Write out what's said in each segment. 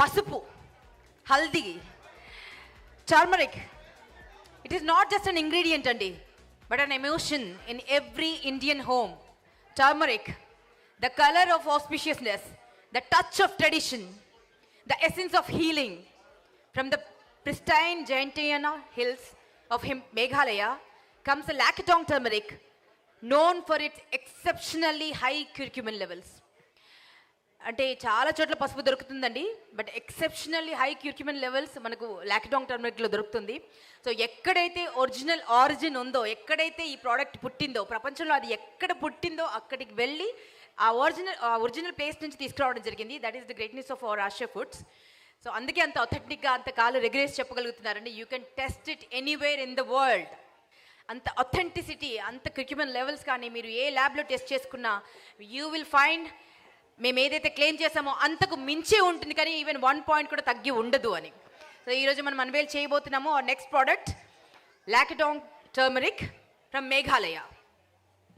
పసుపు, haldi, turmeric. It is not just an ingredient andi, but an emotion in every Indian home. Turmeric, the color of auspiciousness, the touch of tradition, the essence of healing. From the pristine Jayantiyana hills of Meghalaya comes the Lakatong turmeric, known for its exceptionally high curcumin levels. అంటే చాలా చోట్ల పసుపు దొరుకుతుందండి, but exceptionally high క్యూర్క్యుమిన్ levels మనకు లాక్టోంగ్ టర్మరిక్లో దొరుకుతుంది. So ఎక్కడైతే origin ఉందో, ఎక్కడైతే ఈ ప్రోడక్ట్ పుట్టిందో, ప్రపంచంలో అది ఎక్కడ పుట్టిందో అక్కడికి వెళ్ళి ఆ ఒరిజినల్ ప్లేస్ నుంచి తీసుకురావడం జరిగింది. That is the greatness of our Asia foods. So అందుకే అంత అథెంటిక్గా, అంత కాలు రెగ్యులేస్ చెప్పగలుగుతున్నారండి. You can taste it anywhere in the world. అంత అథెంటిసిటీ, అంత క్యూర్క్యుమిన్ లెవెల్స్ కానీ మీరు ఏ ల్యాబ్లో టెస్ట్ చేసుకున్నా యూ విల్ ఫైండ్ మేము ఏదైతే క్లెయిమ్ చేసామో అంతకు మించే ఉంటుంది, కానీ ఈవెన్ 1 పాయింట్ కూడా తగ్గి ఉండదు అని. సో ఈరోజు మనం అన్వేల్ చేయబోతున్నాము ఆ next product Lakadong turmeric from Meghalaya.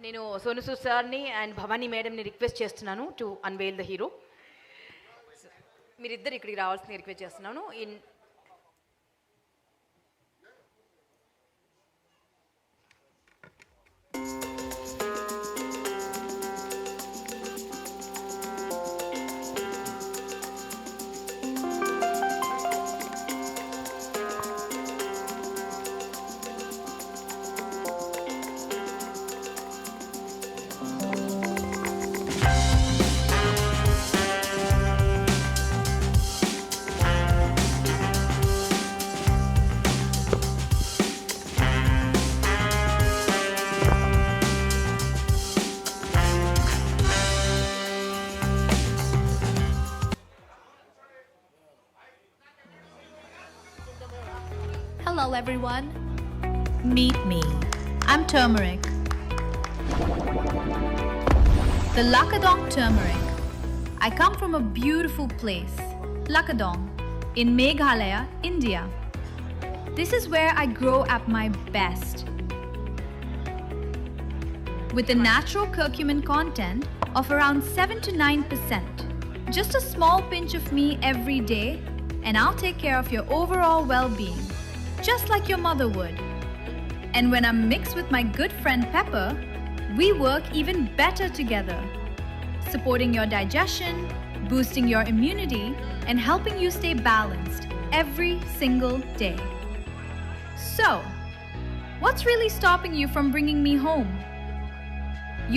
నేను సోను సూద్ సార్ని అండ్ భవానీ మేడంని రిక్వెస్ట్ చేస్తున్నాను టు అన్వేల్ ద హీరో. మీరిద్దరు ఇక్కడికి రావాల్సింది రిక్వెస్ట్ చేస్తున్నాను. Hello everyone, meet me. I'm Turmeric. The Lakadong Turmeric. I come from a beautiful place, Lakadong, in Meghalaya, India. This is where I grow at my best. With a natural curcumin content of around 7 to 9%. Just a small pinch of me every day and I'll take care of your overall well-being, just like your mother would. And when I'm mixed with my good friend Pepper, we work even better together, supporting your digestion, boosting your immunity, and helping you stay balanced every single day. So, what's really stopping you from bringing me home?